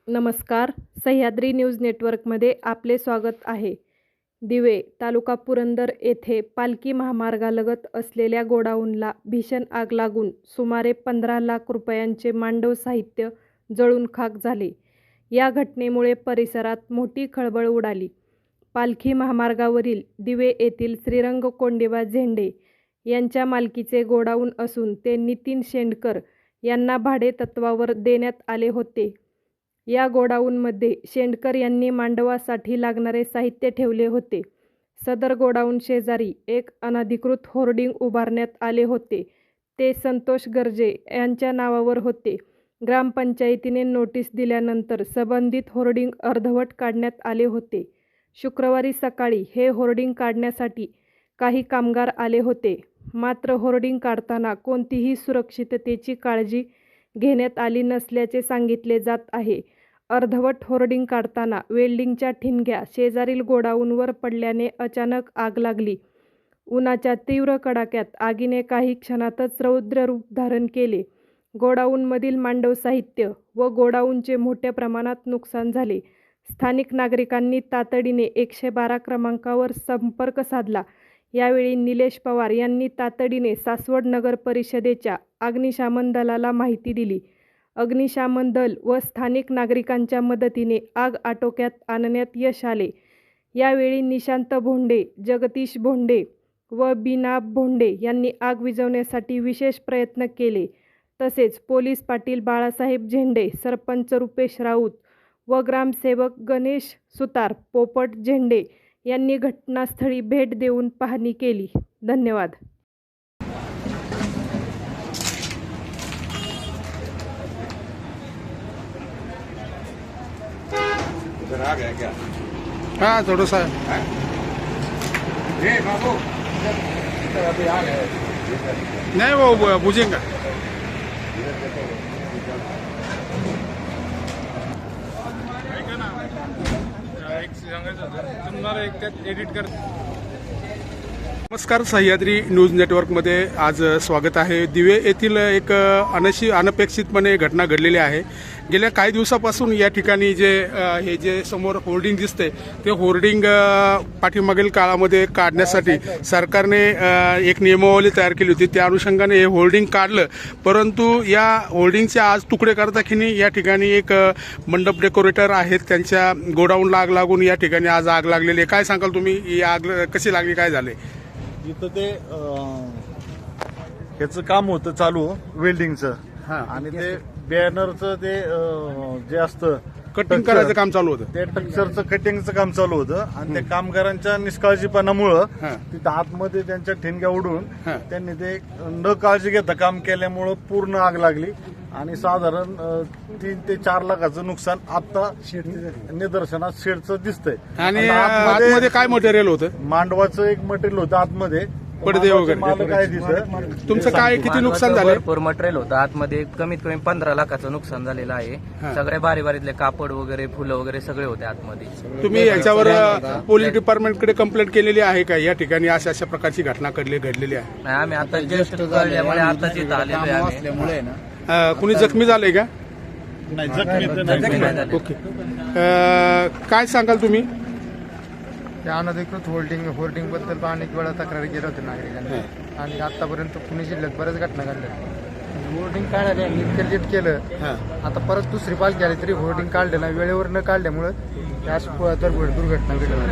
नमस्कार. सह्याद्री न्यूज नेटवर्कमध्ये आपले स्वागत आहे. दिवे तालुका पुरंदर येथे पालखी महामार्गालगत असलेल्या गोडाऊनला भीषण आग लागून सुमारे 15 लाख रुपयांचे मांडव साहित्य जळून खाक झाले. या घटनेमुळे परिसरात मोठी खळबळ उडाली. पालखी महामार्गावरील दिवे येथील श्रीरंग कोंडेबा झेंडे यांच्या मालकीचे गोडाऊन असून ते नितीन शेंडकर यांना भाडेतत्त्वावर देण्यात आले होते. या गोडाऊनमध्ये शेंडकर यांनी मांडवासाठी लागणारे साहित्य ठेवले होते. सदर गोडाऊन शेजारी एक अनधिकृत होर्डिंग उभारण्यात आले होते. ते संतोष गर्जे यांच्या नावावर होते. ग्रामपंचायतीने नोटीस दिल्यानंतर संबंधित होर्डिंग अर्धवट काढण्यात आले होते. शुक्रवारी सकाळी हे होर्डिंग काढण्यासाठी काही कामगार आले होते. मात्र होर्डिंग काढताना कोणतीही सुरक्षिततेची काळजी घेण्यात आली नसल्याचे सांगितले जात आहे. अर्धवट होर्डिंग काढताना वेल्डिंगच्या ठिणग्या शेजारील गोडाऊनवर पडल्याने अचानक आग लागली. उन्हाच्या तीव्र कडाक्यात आगीने काही क्षणातच रौद्र रूप धारण केले. गोडाऊनमधील मांडव साहित्य व गोडाऊनचे मोठ्या प्रमाणात नुकसान झाले. स्थानिक नागरिकांनी तातडीने 112 क्रमांकावर संपर्क साधला. यावेळी निलेश पवार यांनी तातडीने सासवड नगर परिषदेच्या अग्निशमन दलाला माहिती दिली. अग्निशमन दल व स्थानिक नागरिकांच्या मदतीने आग आटोक्यात आणण्यात यश आले. यावेळी निशांत भोंडे, जगदीश भोंडे व बीना भोंडे यांनी आग विझवण्यासाठी विशेष प्रयत्न केले. तसेच पोलीस पाटील बाळासाहेब झेंडे, सरपंच रुपेश राऊत व ग्रामसेवक गणेश सुतार, पोपट झेंडे यांनी घटनास्थळी भेट देऊन पाहणी केली. धन्यवाद. आ गया क्या? हाँ थोड़ा सा बाबू अभी आ गए। नहीं वो बुझेगा। एडिट कर. नमस्कार. सह्याद्री न्यूज नेटवर्कमध्ये आज स्वागत आहे. दिवे येथील एक अनपेक्षितपणे घटना घडलेली आहे. गेल्या काही दिवसापासून या ठिकाणी हे जे समोर होर्डिंग दिसते ते होर्डिंग पाठीमागील काळामध्ये काढण्यासाठी सरकारने एक नियमावली तयार केली होती. त्या अनुषंगाने हे होर्डिंग काढलं, परंतु या होर्डिंगचे आज तुकडे करताना या ठिकाणी एक मंडप डेकोरेटर आहेत, त्यांच्या गोडाऊनला आग लागून या ठिकाणी आज आग लागलेली आहे. काय सांगाल तुम्ही, ही आग कशी लागली, काय झाले? इथं ते ह्याचं काम होतं चालू वेल्डिंगचं, आणि ते बॅनरचं ते जे असतं कटिंग करायचं काम चालू होतं. ते टेक्स्चरचं कटिंगचं काम चालू होतं, आणि त्या कामगारांच्या निष्काळजीपणामुळं तिथं आतमध्ये त्यांच्या ठिणग्या उडून त्यांनी ते न काळजी घेता काम केल्यामुळं पूर्ण आग लागली. आणि साधारण 3 ते 4 लाखाचं नुकसान आता निदर्शनात शेडचं दिसतंय. आणि आतमध्ये काय मटेरियल होतं? मांडवाचं एक मटेरियल होतं आतमध्ये, पडदे वगैरे. मालक आहे तिथं. तुमचं काय किती नुकसान झालं? भरपूर मटेरियल होतं आतमध्ये, कमीत कमी 15 लाखाचं नुकसान झालेलं आहे. सगळ्या बारीबारीतले कापड वगैरे, फुलं वगैरे सगळे होते आतमध्ये. तुम्ही याच्यावर पोलीस डिपार्टमेंटकडे कंप्लेंट केलेली आहे का? या ठिकाणी अशा प्रकारची घटना घडलेली आहे. नाही, आम्ही आता जस्ट कळल्यामुळे आता तिथं आलेलो आहे. कुणी जखमी झालंय का? नाही, जखमी नाही. ओके. काय सांगाल तुम्ही? त्या अनधिकृत होर्डिंग बद्दल अनेक वेळा तक्रारी केल्या होत्या नागरिकांनी, आणि आतापर्यंत पुणे जिल्ह्यात बऱ्याच घटना घडल्या. होर्डिंग काढायला निर्जित केलं, आता परत दुसरी पालखी आली तरी होर्डिंग काढलं नाही. वेळेवर न काढल्यामुळे त्या दुर्घटना घडल्या.